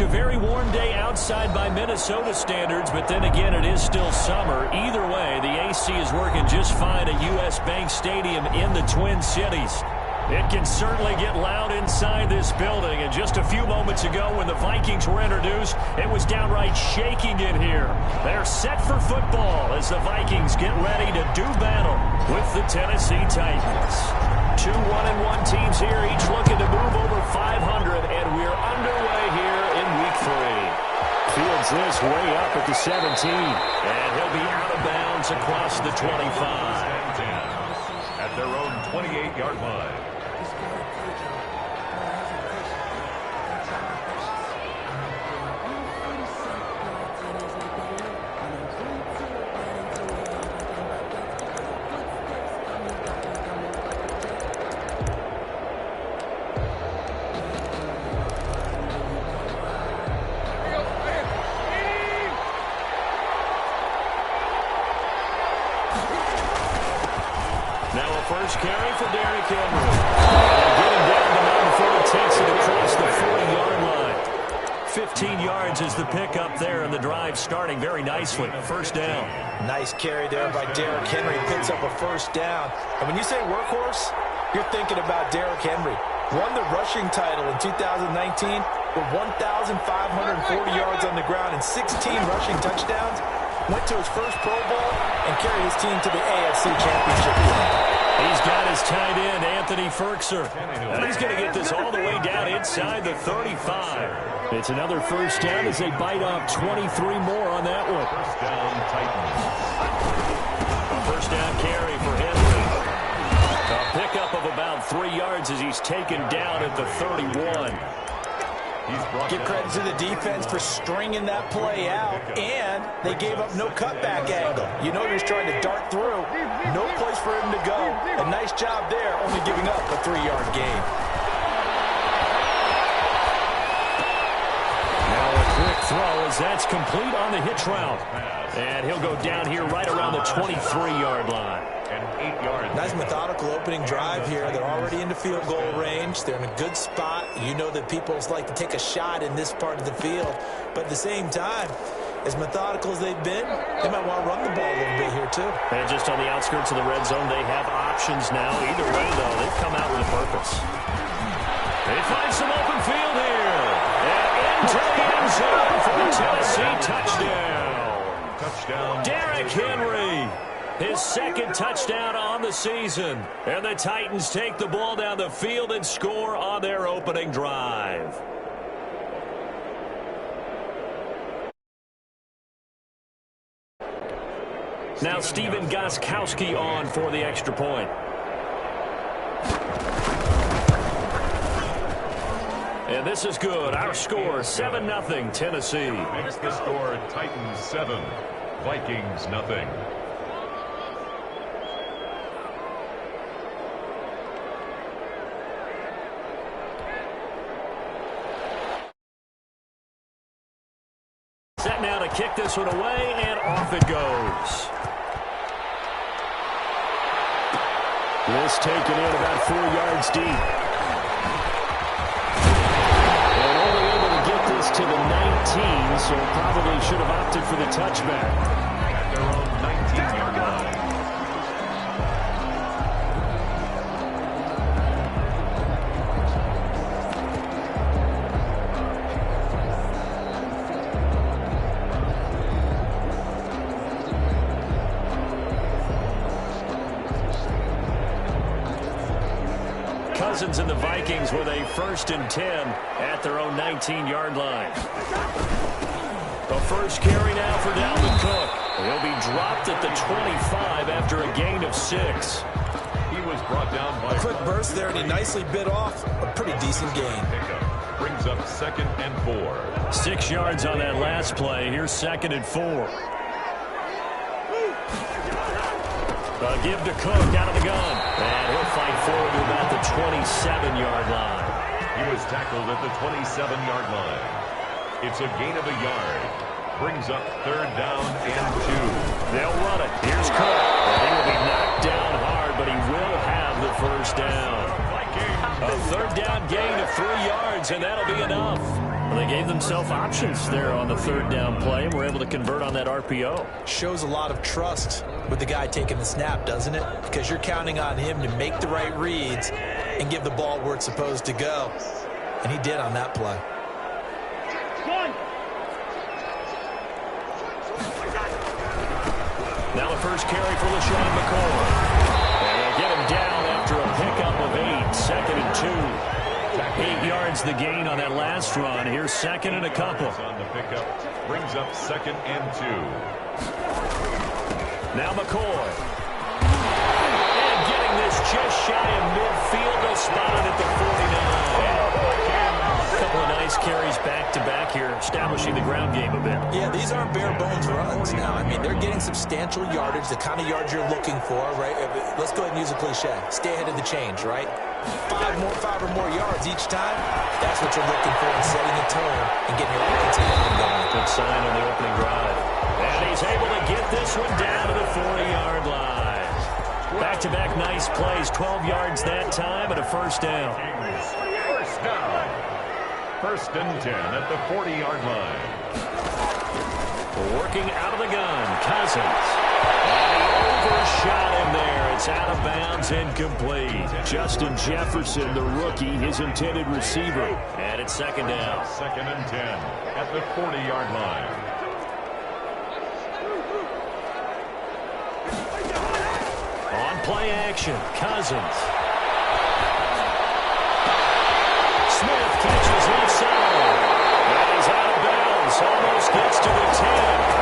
A very warm day outside by Minnesota standards, but then again, it is still summer. Either way, the AC is working just fine at U.S. Bank Stadium in the Twin Cities. It can certainly get loud inside this building, and just a few moments ago when the Vikings were introduced, it was downright shaking in here. They're set for football as the Vikings get ready to do battle with the Tennessee Titans. 2 1-1 teams here, each looking to move over 500, and we're underway here in Week 3. Fields this way up at the 17, and he'll be out of bounds across the 25. At their own 28-yard line. First carry for Derrick Henry. And getting down the mountain before he takes it across the 40-yard line. 15 yards is the pickup there, and the drive starting very nicely. First down. Nice carry there by Derrick Henry. Picks up a first down. And when you say workhorse, you're thinking about Derrick Henry. Won the rushing title in 2019 with 1,540 yards on the ground and 16 rushing touchdowns. Went to his first Pro Bowl and carried his team to the AFC Championship game. He's got his tight end, Anthony Ferkser. And he's going to get this all the way down inside the 35. It's another first down as they bite off 23 more on that one. First down, Titans. A first down carry for Henry. A pickup of about 3 yards as he's taken down at the 31. Give credit to the defense for stringing that play out, and they gave up no cutback angle. You know he was trying to dart through. No place for him to go. A nice job there, only giving up a 3-yard gain. Now a quick throw as that's complete on the hitch route. And he'll go down here right around the 23-yard line. And 8 yards. Nice methodical opening drive here. They're already into field goal range. They're in a good spot. You know that people like to take a shot in this part of the field. But at the same time, as methodical as they've been, they might want to run the ball a little bit here too. And just on the outskirts of the red zone, they have options now. Either way, though, they've come out with a purpose. They find some open field here. And into the end zone for the Tennessee touchdown. Touchdown. Derrick Henry. His second touchdown on the season. And the Titans take the ball down the field and score on their opening drive. Now Stephen Gostkowski on for the extra point. And this is good. Our score, 7-0 Tennessee. Makes the score Titans 7, Vikings nothing. Set now to kick this one away, and off it goes. This taken in about 4 yards deep. And only able to get this to the 19, so probably should have opted for the touchback. At their own 19-yard line. Cousins and the Vikings with a 1st and 10 at their own 19-yard line. The first carry now for Dalvin Cook. He'll be dropped at the 25 after a gain of 6. He was brought down by a quick burst there, and he nicely bit off a pretty decent gain. Pickup brings up 2nd and 4. 6 yards on that last play. Here's 2nd and 4. Give to Cook out of the gun. And he'll fight forward to about the 27-yard line. He was tackled at the 27-yard line. It's a gain of a yard. Brings up 3rd down and 2. They'll run it. Here's Cook. And he will be knocked down hard, but he will have the first down. A 3rd down gain of 3 yards, and that'll be enough. Well, they gave themselves options there on the third down play and were able to convert on that RPO. Shows a lot of trust with the guy taking the snap, doesn't it? Because you're counting on him to make the right reads and give the ball where it's supposed to go. And he did on that play. Now the first carry for LaShawn McCoy. And they'll get him down after a pickup of 8. 2nd and 2. 8 yards the gain on that last run. Here's 2nd and a couple. On the pickup brings up 2nd and 2. Now McCoy. And getting this just shy of midfield. They'll spot it at the 49. A couple of nice carries back-to-back here, establishing the ground game a bit. Yeah, these aren't bare-bones runs now. I mean, they're getting substantial yardage, the kind of yards you're looking for, right? Let's go ahead and use a cliche. Stay ahead of the change, right? 5 or more yards each time, that's what you're looking for in setting a tone and getting your offensive line going. Good sign on the opening drive. And he's able to get this one down to the 40-yard line. Back-to-back nice plays, 12 yards that time and a first down. First down. 1st and 10 at the 40-yard line. Working out of the gun, Cousins. And he overshot him there. It's out of bounds, incomplete. Justin Jefferson, the rookie, his intended receiver. And it's 2nd down. 2nd and 10 at the 40-yard line. On play action, Cousins. Smith catches left side. And he's out of bounds. Almost gets to the 10.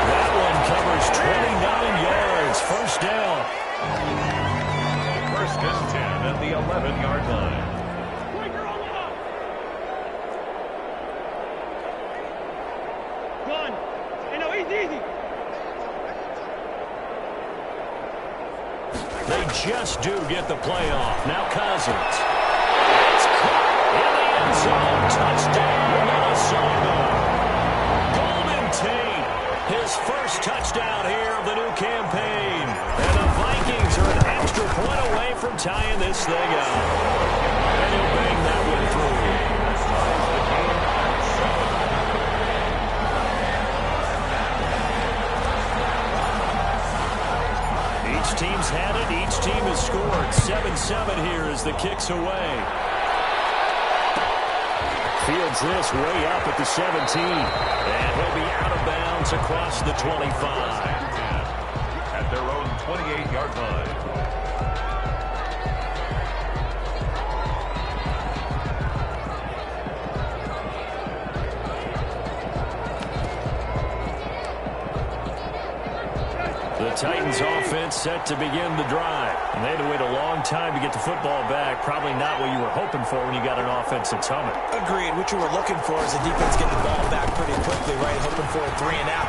That one covers 29 yards. First down. 1st and 10 at the 11-yard line. They just do get the play off. Now Cousins. It's caught in the end zone. Touchdown, Minnesota. Golden Tate, his first touchdown here of the new campaign. And the Vikings are an extra point away from tying this thing up. And he'll bang that one through. Each team's had it. Each team has scored. 7-7 here as the kick's away. Fields this way up at the 17. And he'll be out of bounds across the 25. At their own 28-yard line. The Titans offense set to begin the drive. And they had to wait a long time to get the football back. Probably not what you were hoping for when you got an offense that's humming. Agreed. What you were looking for is the defense get the ball back pretty quickly, right? Hoping for a 3 and out.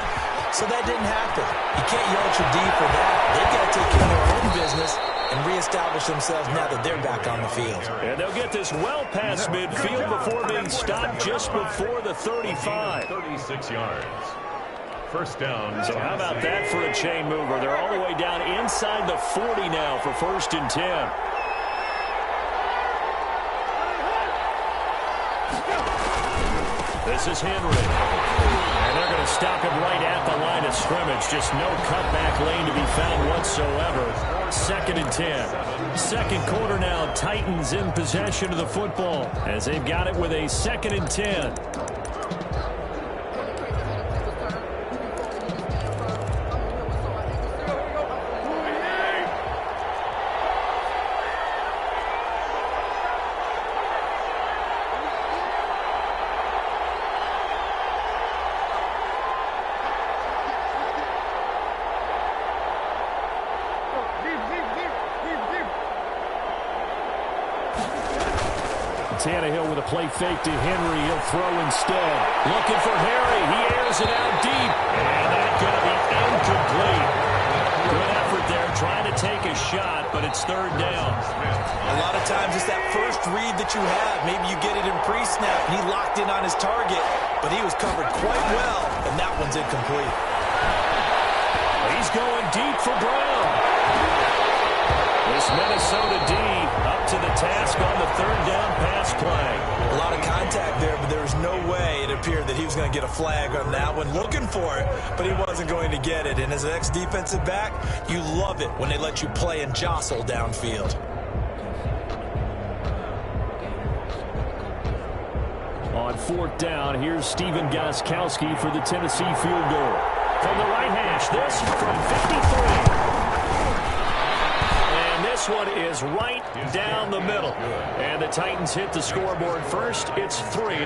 So that didn't happen. You can't yell at your D for that. They've got to take care of their own business and reestablish themselves now that they're back on the field. And they'll get this well past midfield before being stopped just before the 35. 36 yards. First down. So how about that for a chain mover? They're all the way down inside the 40 now for 1st and 10. This is Henry. And they're going to stop him right at the line of scrimmage. Just no cutback lane to be found whatsoever. 2nd and 10. Second quarter now. Titans in possession of the football as they've got it with a 2nd and 10. Tannehill with a play fake to Henry. He'll throw instead. Looking for Harry. He airs it out deep. And that's going to be incomplete. Good effort there trying to take a shot, but it's 3rd down. A lot of times it's that first read that you have. Maybe you get it in pre-snap, and he locked in on his target, but he was covered quite well, and that one's incomplete. He's going deep for Brown. This Minnesota D up to the task on the third down pass play. A lot of contact there, but there was no way it appeared that he was going to get a flag on that one. Looking for it, but he wasn't going to get it. And as an ex-defensive back, you love it when they let you play and jostle downfield. On fourth down, here's Stephen Gostkowski for the Tennessee field goal. From the right hash, this from 53. And this one is right down the middle. And the Titans hit the scoreboard first. It's 3-0.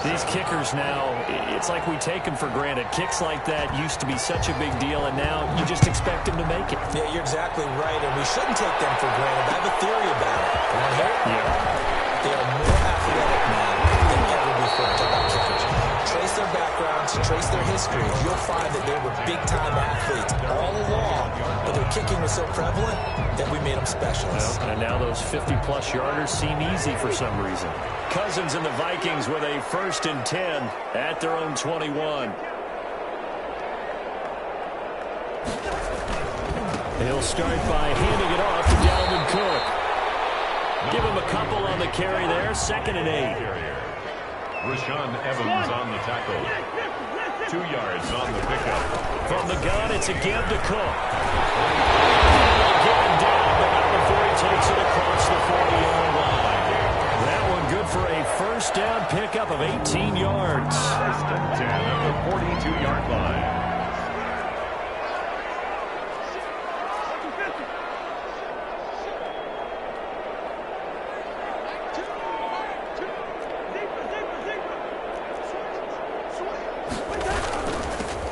These kickers now, it's like we take them for granted. Kicks like that used to be such a big deal, and now you just expect them to make it. Yeah, you're exactly right, and we shouldn't take them for granted. I have a theory about it. Want to hear it? Yeah. They are more athletic now than ever before. Talk about kickers. Trace their backgrounds, trace their history. You'll find that they were big-time athletes all along, but their kicking was so prevalent that we made them specialists. Well, and now those 50-plus yarders seem easy for some reason. Cousins and the Vikings with a 1st and 10 at their own 21. He'll start by handing it off to Dalvin Cook. Give him a couple on the carry there. 2nd and 8. Rashaan Evans on the tackle. 2 yards on the pickup. From the gun, it's a give to Cook. Give him down, but not before he takes it across the 40-yard line. That one good for a 1st down pickup of 18 yards. 1st and 10 at the 42-yard line.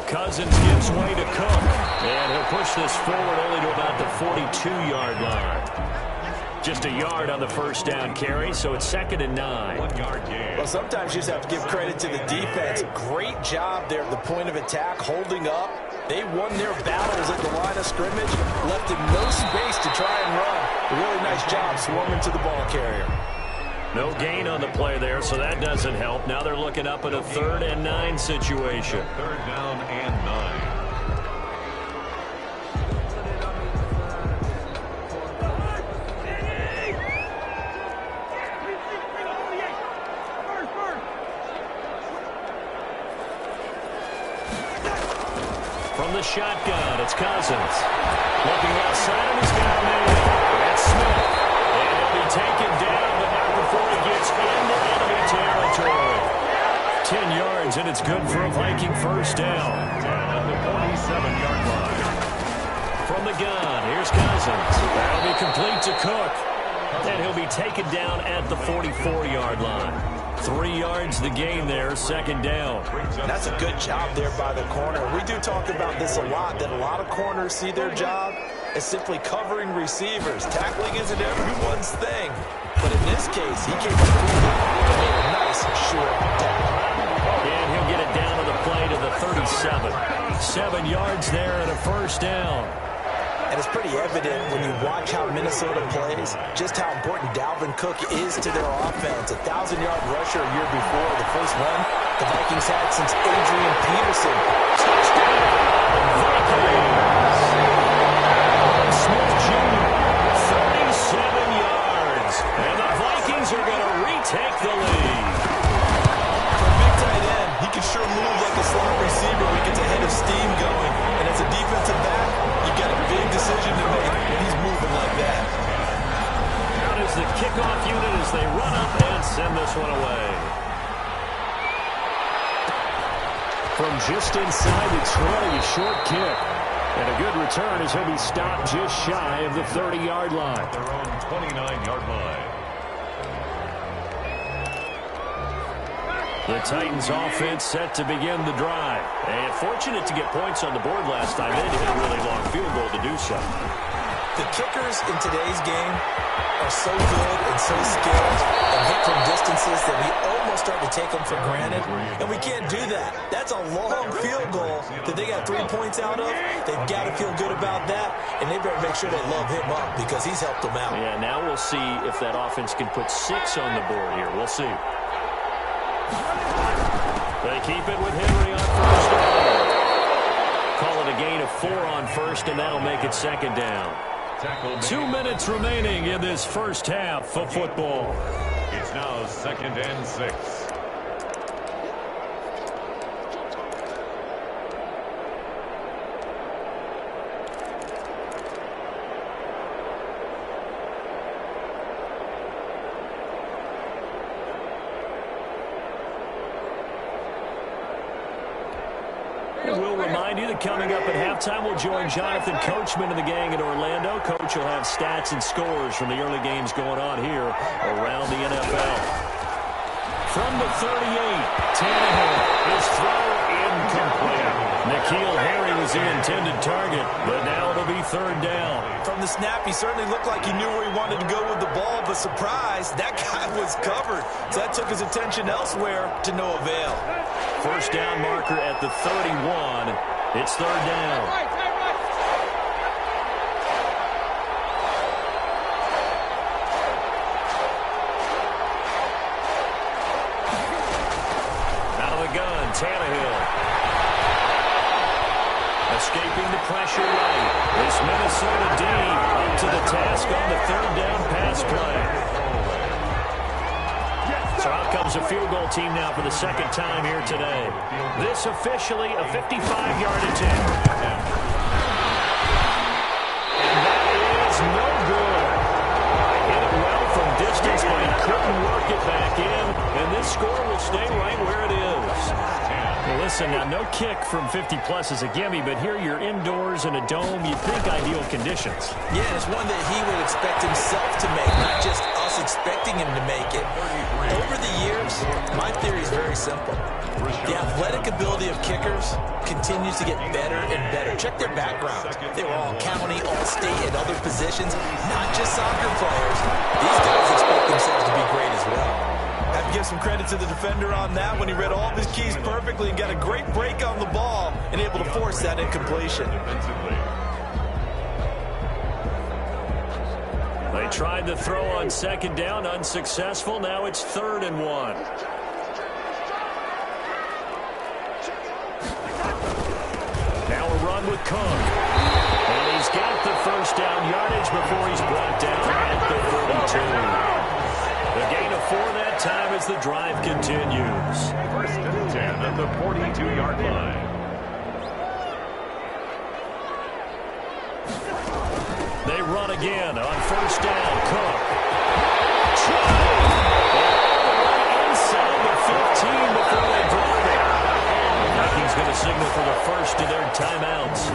Cousins gives way to Cook, and he'll push this forward only to about the 42-yard line. Just a yard on the 1st down carry, so it's 2nd and 9. 1 yard gain. Well, sometimes you just have to give credit to the defense. Great job there at the point of attack, holding up. They won their battles at the line of scrimmage, left him no space to try and run. A really nice job swarming to the ball carrier. No gain on the play there, so that doesn't help. Now they're looking up at a 3rd and 9 situation. 3rd down and 9. From the shotgun, it's Cousins. Looking outside, and he's got a man. That's Smith. And he'll be taken down, but not before he gets into enemy territory. 10 yards, and it's good for a Viking 1st down. At the 47-yard line. From the gun, here's Cousins. That'll be complete to Cook. And he'll be taken down at the 44-yard line. 3 yards the gain there, 2nd down. That's a good job there by the corner. We do talk about this a lot, that a lot of corners see their job as simply covering receivers. Tackling isn't everyone's thing. But in this case, he came up and made a nice, short tackle. And he'll get it down to the play to the 37. 7 yards there and a 1st down. And it's pretty evident when you watch how Minnesota plays, just how important Dalvin Cook is to their offense. A 1,000-yard rusher a year before, the first one the Vikings had since Adrian Peterson. Touchdown, Vikings! Smith Jr., 37 yards. And the Vikings are going to retake the lead. For a big tight end, he can sure move like a slot receiver when he gets a head of steam going. And as a defensive back, you've got a big decision to make when he's moving like that. Out is the kickoff unit as they run up and send this one away. From just inside the 20, a short kick. And a good return as he'll be stopped just shy of the 30-yard line. Their own 29-yard line. The Titans offense set to begin the drive. And fortunate to get points on the board last time. They had to hit a really long field goal to do so. The kickers in today's game are so good and so skilled and hit from distances that we almost start to take them for granted. And we can't do that. That's a long field goal that they got 3 points out of. They've got to feel good about that. And they better make sure they love him up because he's helped them out. Yeah, now we'll see if that offense can put 6 on the board here. We'll see. They keep it with Henry on 1st down. Call it a gain of 4 on 1st, and that'll make it 2nd down. tackle. 2 minutes remaining in this first half of football. It's now 2nd and 6. We'll remind you that coming up at halftime, we'll join Jonathan Coachman and the gang in Orlando. Coach will have stats and scores from the early games going on here around the NFL. From the 38, Tannehill, his throw incomplete. N'Keal Harry was the intended target, but now it'll be 3rd down. From the snap, he certainly looked like he knew where he wanted to go with the ball, but surprise, that guy was covered. So that took his attention elsewhere to no avail. First down marker at the 31. It's 3rd down. Out of the gun, Tannehill. Escaping the pressure right. This Minnesota D up to the task on the 3rd down pass play. So out comes a field goal team now for the 2nd time here today. This officially a 55-yard attempt. And that is no good. Hit it well from distance, but he couldn't work it back in. And this score will stay right where it is. Well, listen, now no kick from 50-plus is a gimme, but here you're indoors in a dome. You'd think ideal conditions. Yeah, it's one that he would expect himself to make, not just us expecting him to make it. Over the years, my theory is very simple. The athletic ability of kickers continues to get better and better. Check their backgrounds. They were all county, all state, and other positions, not just soccer players. These guys expect themselves to be great as well. I have to give some credit to the defender on that when he read all of his keys perfectly and got a great break on the ball and able to force that incompletion. They tried the throw on 2nd down, unsuccessful. Now it's 3rd and 1. Now a run with Cook. And he's got the first down yardage before he's brought down at the 42. The gain of 4 that time as the drive continues. 1st and 10 at the 42-yard line. They run again on 1st down. Cook. Inside the 15 before they drop it. Vikings going to signal for the first of their timeouts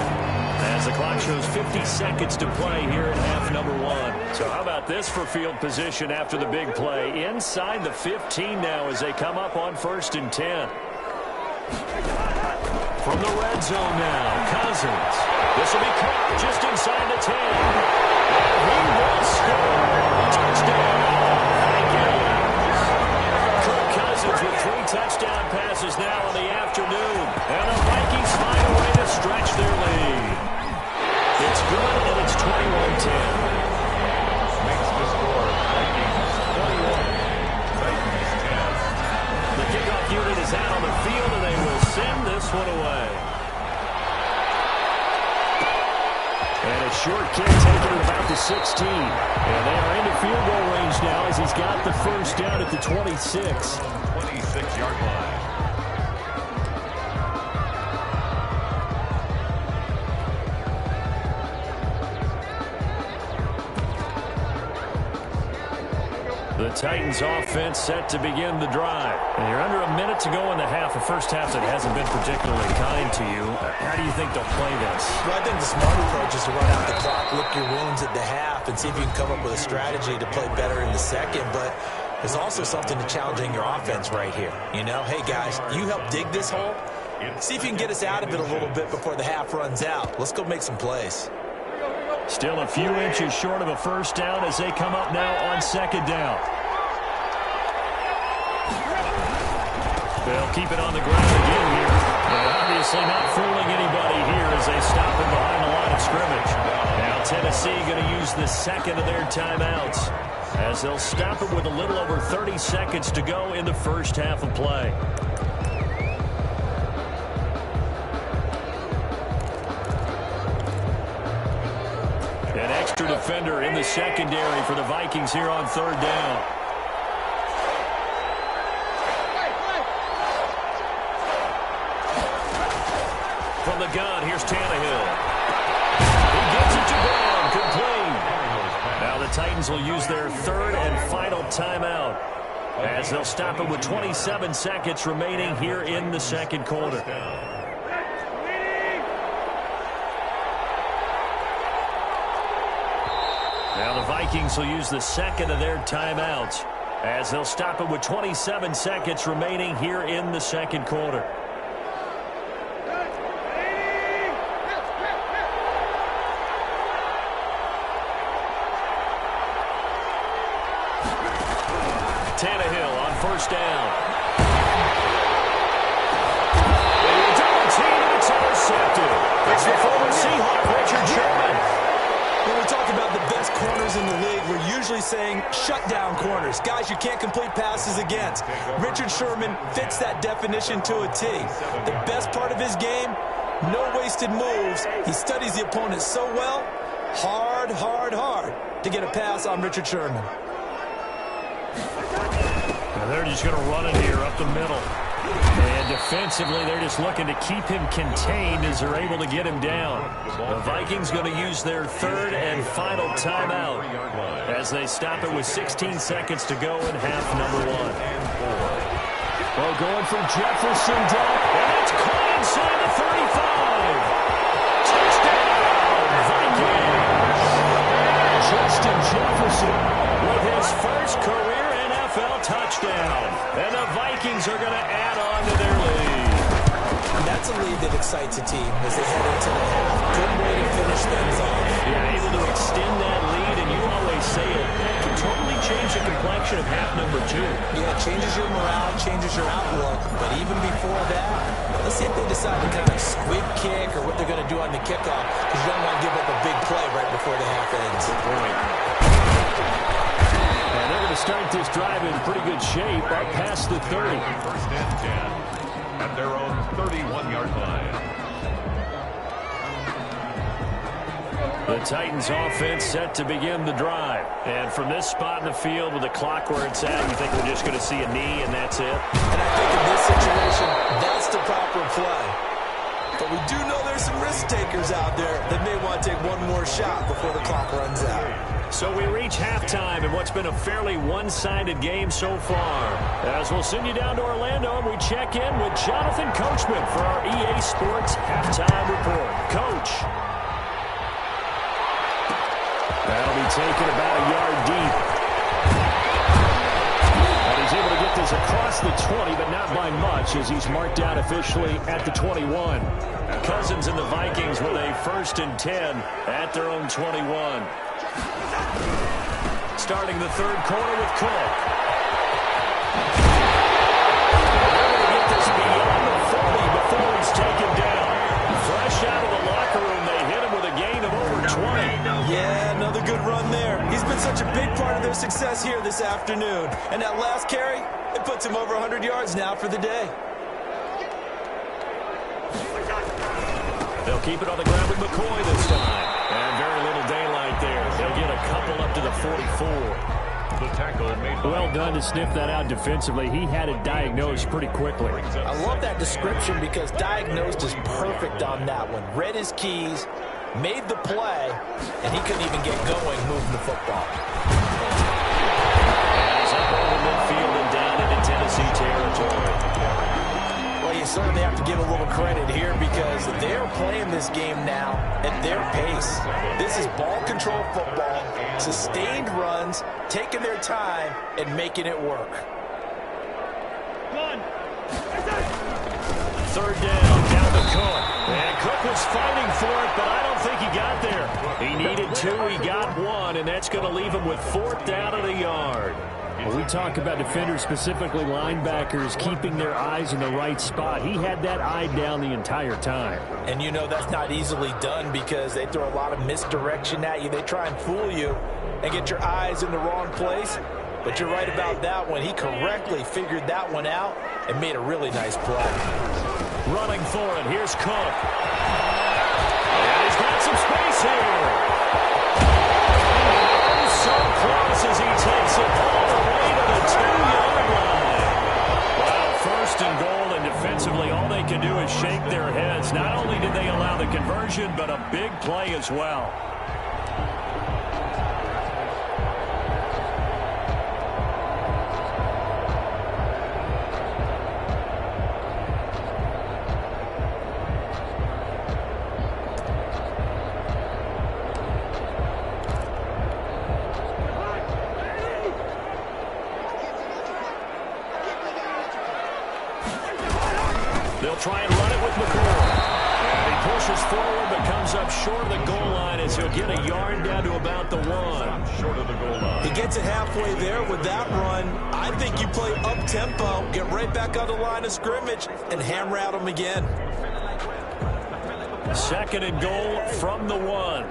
as the clock shows 50 seconds to play here at half number 1. So how about this for field position after the big play? Inside the 15 now as they come up on 1st and 10. From the red zone now, Cousins. This will be caught just inside the 10. And he will score. Touchdown. Vikings. Kirk Cousins with 3 touchdown passes now in the afternoon. And the Vikings find a way to stretch their lead. It's good, and it's 21-10. Makes the score Vikings 21, Titans 10. The kickoff unit is out on the field, and they will send this one away. And a short kick taken at about the 16. And they are into field goal range now as he's got the first down at the 26. 26-yard line. The Titans offense set to begin the drive. And you're under a minute to go in the half. A first half that hasn't been particularly kind to you. How do you think they'll play this? Well, I think the smart approach is to run out the clock, lick your wounds at the half, and see if you can come up with a strategy to play better in the second. But there's also something to challenging your offense right here. You know, hey, guys, you help dig this hole. See if you can get us out of it a little bit before the half runs out. Let's go make some plays. Still a few inches short of a first down as they come up now on 2nd down. They'll keep it on the ground again here. But obviously not fooling anybody here as they stop him behind the line of scrimmage. Now Tennessee going to use the second of their timeouts as they'll stop it with a little over 30 seconds to go in the first half of play. defender in the secondary for the Vikings here on third down. From the gun, here's Tannehill. He gets it to Brown, complete. Now the Titans will use their third and final timeout, as they'll stop it with 27 seconds remaining here in the second quarter. Now the Vikings will use the second of their timeouts, as they'll stop it with 27 seconds remaining here in the second quarter. Tannehill on first down. It's intercepted. It's the former Seahawk, Richard Sherman. When we talk about the best corners in the league, we're usually saying shutdown corners, guys you can't complete passes against. Richard Sherman fits that definition to a T. The best part of his game, no wasted moves. He studies the opponent so well, hard to get a pass on Richard Sherman. Now they're just going to run it here up the middle. And defensively, they're just looking to keep him contained as they're able to get him down. The Vikings going to use their third and final timeout as they stop it with 16 seconds to go in half number one. Well, going from Jefferson down, and it's caught inside the 35. Touchdown, Vikings! Justin Jefferson with his first career NFL touchdown. And the Vikings are going to add on to their lead. And that's a lead that excites a team as they head into the half. Good way to finish things off. Yeah, able to extend that lead, and you always say it can totally change the complexion of half number two. Yeah, it changes your morale, changes your outlook. But even before that, let's see if they decide to kind of squib kick or what they're going to do on the kickoff, because you don't want to give up a big play right before the half ends. Good point. And they're going to start this drive in pretty good shape up past the 30. First and 10 at their own 31-yard line. The Titans offense set to begin the drive. And from this spot in the field with the clock where it's at, you think we're just going to see a knee and that's it? And I think in this situation, that's the proper play. But we do know there's some risk takers out there that may want to take one more shot before the clock runs out. So we reach halftime in what's been a fairly one-sided game so far. As we'll send you down to Orlando and we check in with Jonathan Coachman for our EA Sports Halftime Report. Coach. That'll be taken about a yard deep. And he's able to get this across the 20, but not by much, as he's marked out officially at the 21. Cousins and the Vikings with a 1st and 10 at their own 21. Starting the third quarter with Cook. They're going to get this beyond the 40 before he's taken down. Fresh out of the locker room, they hit him with a gain of over 20. Yeah, another good run there. He's been such a big part of their success here this afternoon. And that last carry, it puts him over 100 yards now for the day. They'll keep it on the ground with McCoy this time. And very little daylight there. They'll get a couple up to the 44. The tackle made by Well done to sniff that out defensively. He had it diagnosed pretty quickly. I love that description because diagnosed is perfect on that one. Read his keys, made the play, and he couldn't even get going moving the football. And he's up over midfield and down into Tennessee territory. Well, you certainly have to give a little credit here because they're playing this game now at their pace. This is ball control football, sustained runs, taking their time, and making it work. Third down to Cook. And Cook was fighting for it, but I don't think he got there. He needed 2, he got 1, and that's going to leave him with 4th down of the yard. When we talk about defenders, specifically linebackers, keeping their eyes in the right spot, he had that eye down the entire time. And you know that's not easily done because they throw a lot of misdirection at you. They try and fool you and get your eyes in the wrong place. But you're right about that one. He correctly figured that one out and made a really nice play. Running for it, here's Cook. And he's got some space here. as he takes it all the way to the 2-yard line. Well, first and goal, and defensively, all they can do is shake their heads. Not only did they allow the conversion, but a big play as well. They'll try and run it with McCoy. And he pushes forward but comes up short of the goal line as he'll get a yard down to about the 1. Short of the goal line. He gets it halfway there with that run. I think you play up-tempo, get right back on the line of scrimmage, and hammer at him again. Second and goal from the 1.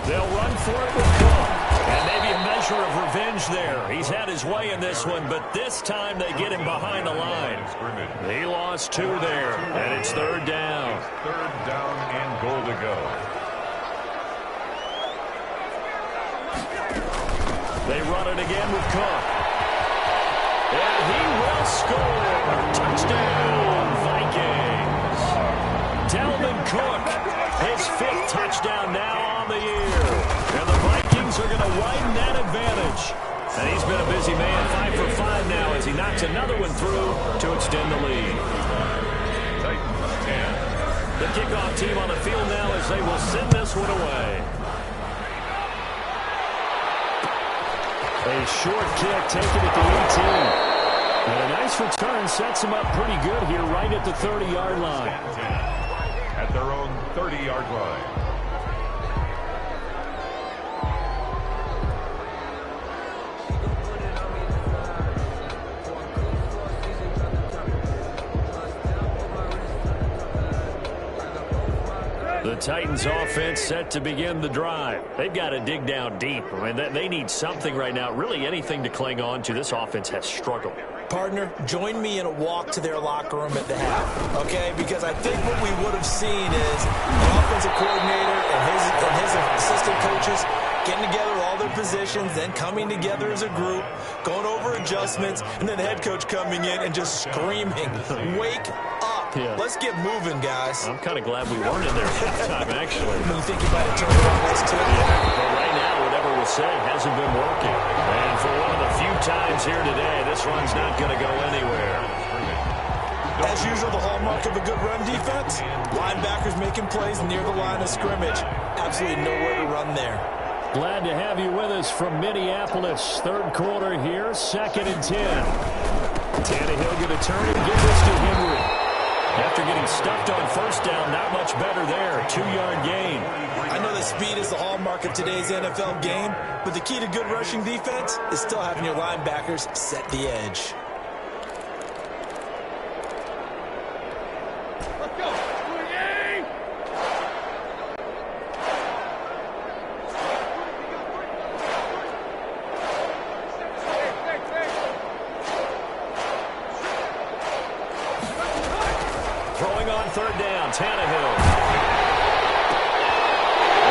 They'll run for it with Cook. And maybe a measure of revenge there. He's had his way in this one, but this time they get him behind the line. He lost 2 there, and it's third down. Third down and goal to go. They run it again with Cook. And he will score. Touchdown, Vikings. Dalvin Cook, his 5th touchdown now on the year. And the Vikings are going to widen that advantage. And he's been a busy man, 5 for 5 now as he knocks another one through to extend the lead. Titans 10. The kickoff team on the field now as they will send this one away. A short kick taken at the 18. And a nice return sets him up pretty good here right at the 30-yard line. At their own 30-yard line. The Titans offense set to begin the drive. They've got to dig down deep. I mean, they need something right now, really anything to cling on to. This offense has struggled. Partner, join me in a walk to their locker room at the half, okay? Because I think what we would have seen is an offensive coordinator and his assistant coaches getting together all their positions, then coming together as a group, going over adjustments, and then the head coach coming in and just screaming, wake up. Yeah. Let's get moving, guys. I'm kind of glad we weren't in there at the time, actually. You think you might have turned it on us, too? But right now, whatever was said hasn't been working. And for one of the few times here today, this run's not going to go anywhere. As usual, the hallmark of a good run defense, linebackers making plays near the line of scrimmage. Absolutely nowhere to run there. Glad to have you with us from Minneapolis. Third quarter here, 2nd and 10. Tannehill going to turn and give this to Henry. After getting stuffed on first down, not much better there. 2-yard gain. I know that speed is the hallmark of today's NFL game, but the key to good rushing defense is still having your linebackers set the edge. Let's go. Throwing on third down, Tannehill.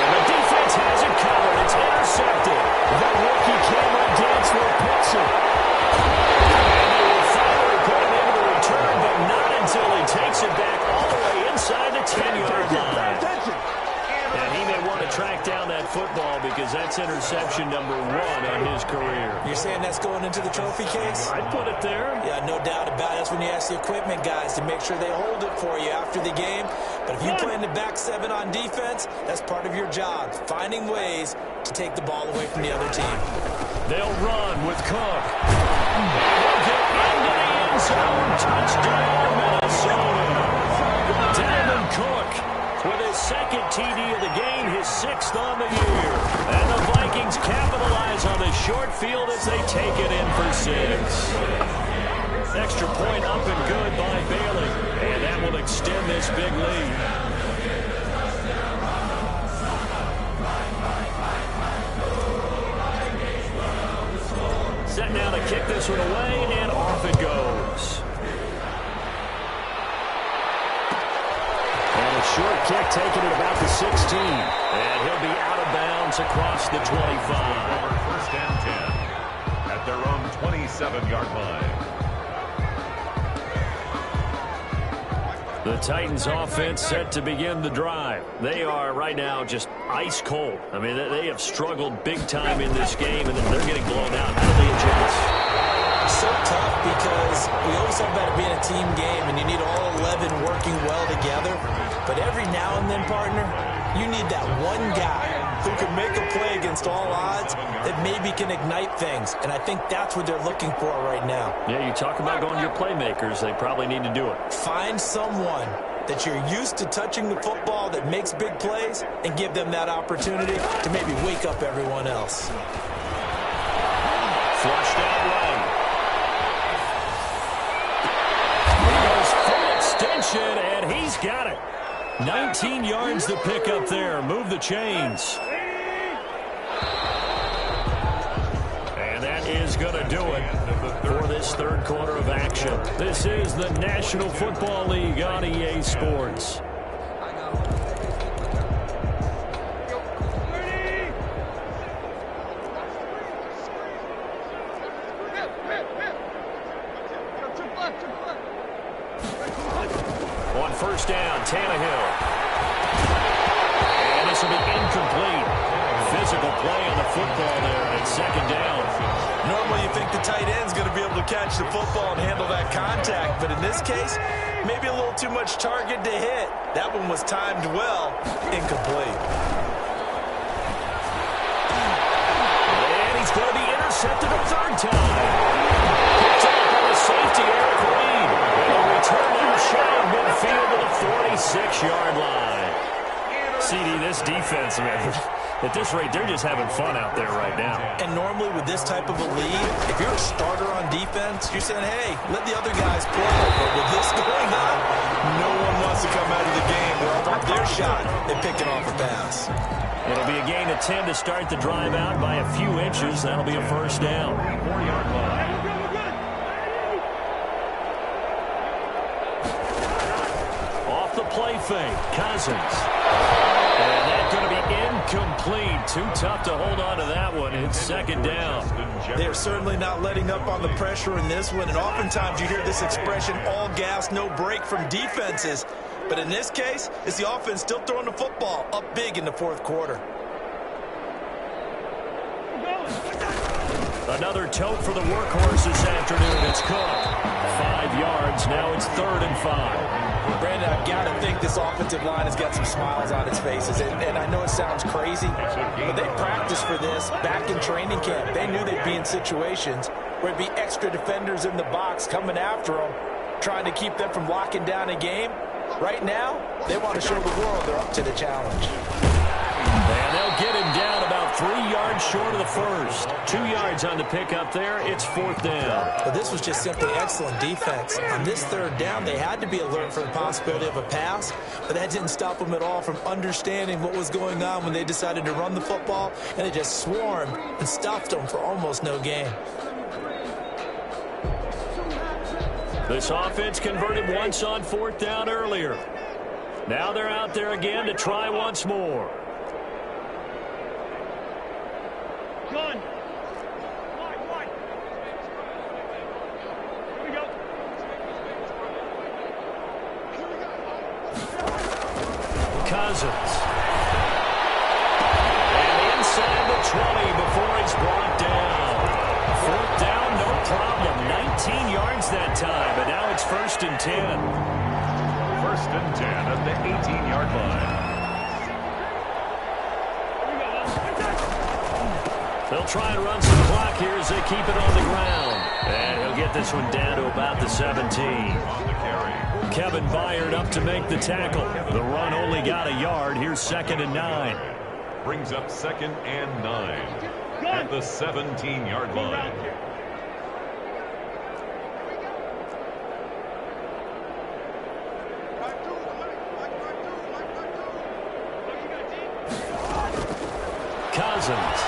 And the defense has it covered. It's intercepted. The rookie Cameron Dantzler picks it. And they will finally put him into the return, but not until he takes it back all the way inside the 10-yard line. And he may want to track down that football because that's interception number 1 on his career. You're saying that's going into the trophy case? I'd put it there. Yeah, no doubt about it. That's when you ask the equipment guys to make sure they hold it for you after the game. But if you play in the back 7 on defense, that's part of your job, finding ways to take the ball away from the other team. They'll run with Cook. And they'll get into the end zone. Touchdown, Minnesota. Dalvin Cook with his 2nd TD of the game, his 6th on the year. And the Vikings capitalize on the short field as they take it in for 6. Extra point up and good by Bailey. And that will extend this big lead. set now to kick this one away, and off it goes. And a short kick taken at about the 16. And he'll be out of bounds across the 25. First and 10 at their own 27-yard line. The Titans offense set to begin the drive. They are right now just ice cold. I mean, they have struggled big time in this game, and they're getting blown out. How do they adjust? So tough because we always talk about it being a team game, and you need all 11 working well together. But every now and then, partner, you need that one guy who can make a play against all odds that maybe can ignite things. And I think that's what they're looking for right now. Yeah, you talk about going to your playmakers. They probably need to do it. Find someone that you're used to touching the football that makes big plays and give them that opportunity to maybe wake up everyone else. Flushed out right. He goes full extension, and he's got it. 19 yards to pick up there. Move the chains. And that is going to do it for this third quarter of action. This is the National Football League on EA Sports. On first down, Tannehill. And this will be incomplete. Physical play on the football there at second down. Normally you think the tight end's going to be able to catch the football and handle that contact, but in this case, maybe a little too much target to hit. That one was timed well, incomplete. And he's going to be intercepted a third time. Picked up by the safety, Eric Reed. And a return in shy of midfield to the 46-yard line. CD, this defense, man, at this rate, they're just having fun out there right now. And normally with this type of a lead, if you're a starter on defense, you're saying, hey, let the other guys play. But with this going on, no one wants to come out of the game. They're all on their shot and picking off a pass. It'll be a gain of 10 to start the drive out by a few inches. That'll be a first down. 4-yard line. Off the play fake, Cousins. And that's going to be incomplete. Too tough to hold on to that one. It's second down. They're certainly not letting up on the pressure in this one. And oftentimes you hear this expression, all gas, no break from defenses. But in this case, it's the offense still throwing the football up big in the fourth quarter. Another tote for the workhorse this afternoon. It's Cook. 5 yards. Now it's 3rd and 5. Brandon, I've got to think this offensive line has got some smiles on its faces. And I know it sounds crazy, but they practiced for this back in training camp. They knew they'd be in situations where it'd be extra defenders in the box coming after them, trying to keep them from locking down a game. Right now, they want to show the world they're up to the challenge. And they'll get him down about 3 yards short of the first. 2 yards on the pickup there. It's 4th down. But this was just simply excellent defense. On this 3rd down, they had to be alert for the possibility of a pass, but that didn't stop them at all from understanding what was going on when they decided to run the football, and they just swarmed and stuffed them for almost no gain. This offense converted once on 4th down earlier. Now they're out there again to try once more. Gun. Wide. Here we go. Cousins. And inside the 20 before he's brought down. 4th down, no problem. 19 yards that time, but now it's 1st and 10. 1st and 10 at the 18-yard line. They'll try and run some clock here as they keep it on the ground. And he'll get this one down to about the 17. Kevin Byard up to make the tackle. The run only got a yard. Here's 2nd and 9. Brings up 2nd and 9 at the 17-yard line. Cousins.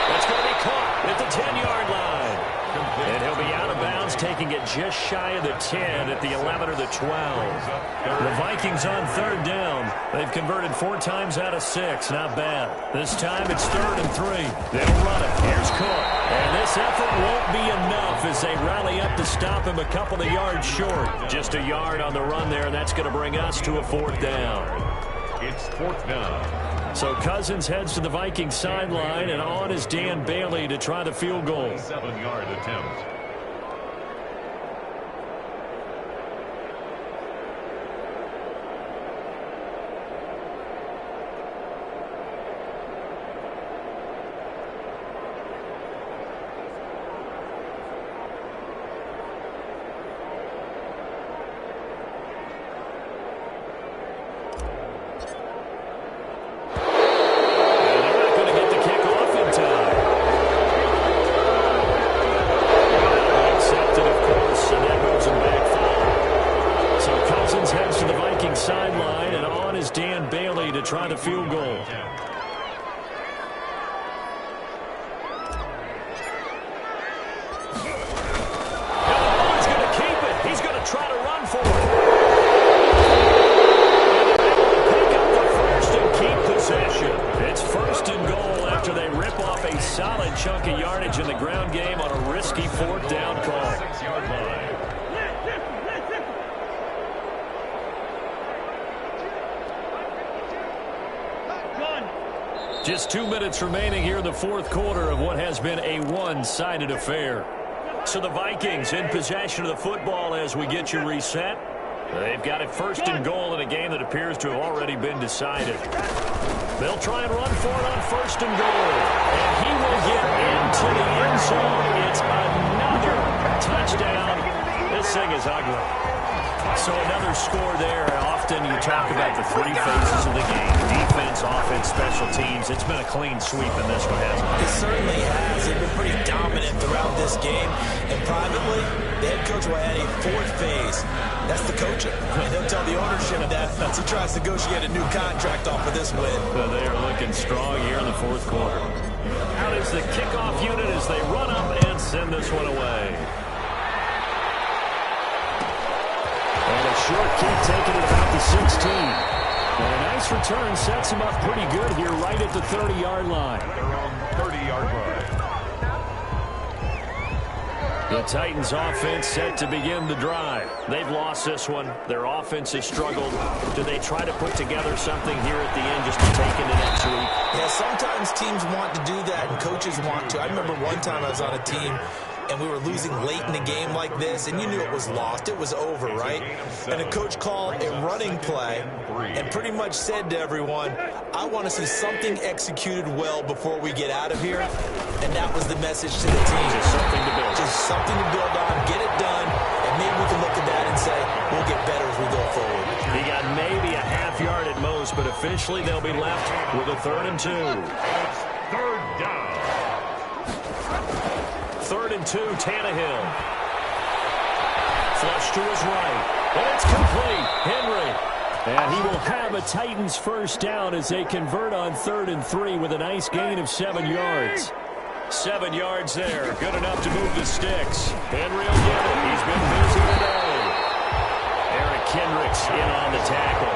That's going to be caught. at the 10-yard line. And he'll be out of bounds, taking it just shy of the 10 at the 11 or the 12. The Vikings on third down. They've converted 4 times out of 6. Not bad. This time it's 3rd and 3. They'll run it. Here's Cook. And this effort won't be enough as they rally up to stop him a couple of yards short. Just a yard on the run there, and that's going to bring us to a 4th down. It's 4th down. So Cousins heads to the Vikings sideline, and on is Dan Bailey to try the field goal. 7-yard attempt. Sideline, and on is Dan Bailey to try the field goal. No, he's going to keep it. He's going to try to run for it. Pick up the first and keep possession. It's 1st and goal after they rip off a solid chunk of yardage in the ground game on a risky 4th down call. 6-yard line. Just 2 minutes remaining here in the 4th quarter of what has been a one-sided affair. So the Vikings in possession of the football as we get you reset. They've got it 1st and goal in a game that appears to have already been decided. They'll try and run for it on 1st and goal. And he will get into the end zone. It's another touchdown. This thing is ugly. So another score there. Often you talk about the 3 phases of the game. Defense, offense, special teams. It's been a clean sweep in this one, hasn't it? It certainly has. They've been pretty dominant throughout this game. And privately, the head coach will add a 4th phase. That's the coaching. And he'll tell the ownership that as he tries to negotiate a new contract off of this win. They are looking strong here in the 4th quarter. Out is the kickoff unit as they run up and send this one away. And a short kick taken at about the 16. And a nice return sets him up pretty good here right at the 30-yard line. They're on 30-yard line. The Titans offense set to begin the drive. They've lost this one. Their offense has struggled. Do they try to put together something here at the end just to take into next week? Yeah, sometimes teams want to do that and coaches want to. I remember one time I was on a team and we were losing late in the game like this, and you knew it was lost. It was over, right? And a coach called a running play and pretty much said to everyone, I want to see something executed well before we get out of here. And that was the message to the team. Just something to build. Just something to build on, get it done, and maybe we can look at that and say, we'll get better as we go forward. He got maybe a half yard at most, but officially they'll be left with a 3rd and 2. It's 3rd down. 3rd and 2, Tannehill. Flush to his right. And it's complete. Henry. And he will have a Titans 1st down as they convert on 3rd and 3 with a nice gain of 7 yards. 7 yards there. Good enough to move the sticks. Henry will get it. He's been busy today. Eric Kendricks in on the tackle.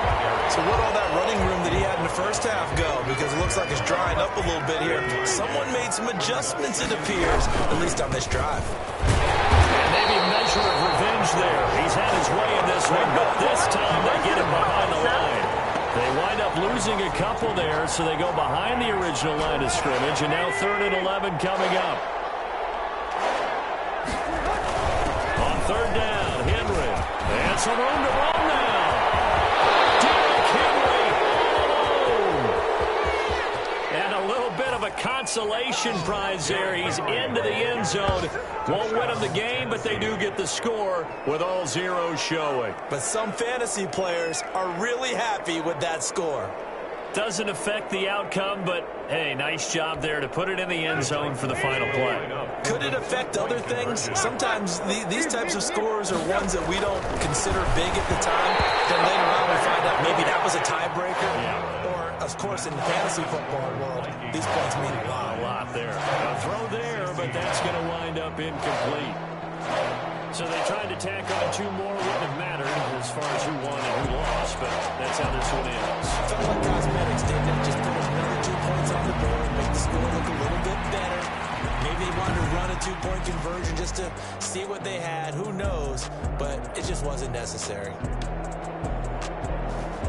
So where'd all that running room that he had in the first half go? Because it looks like it's drying up a little bit here. Someone made some adjustments, it appears, at least on this drive. And maybe a measure of revenge there. He's had his way in this one, but this time they get him behind the line. They wind up losing a couple there, so they go behind the original line of scrimmage, and now 3rd and 11 coming up. On 3rd down, Henry. And some room to run now. Derrick Henry alone. And a little bit of a consolation prize there. He's into the end zone. Won't win them the game, but they do get the score with all zeros showing. But some fantasy players are really happy with that score. Doesn't affect the outcome, but, hey, nice job there to put it in the end zone for the final play. Could it affect other things? Sometimes these types of scores are ones that we don't consider big at the time. Then later on we find out maybe that was a tiebreaker. Or, of course, in the fantasy football world, these points mean a lot. A lot there. A throw there but that's going to wind up incomplete. So they tried to tack on 2 more. Wouldn't have mattered as far as who won and who lost, but that's how this one ends. Felt like cosmetics, didn't it? Just put another 2 points on the board, make the score look a little bit better. Maybe they wanted to run a 2-point conversion just to see what they had. Who knows? But it just wasn't necessary.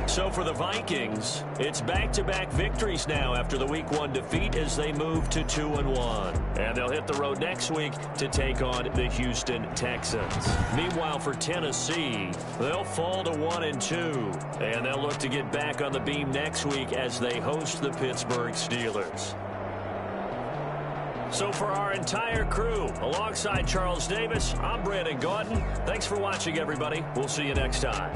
So for the Vikings, it's back-to-back victories now after the Week 1 defeat as they move to 2-1. And they'll hit the road next week to take on the Houston Texans. Meanwhile, for Tennessee, they'll fall to 1-2. And they'll look to get back on the beam next week as they host the Pittsburgh Steelers. So for our entire crew, alongside Charles Davis, I'm Brandon Gaudin. Thanks for watching, everybody. We'll see you next time.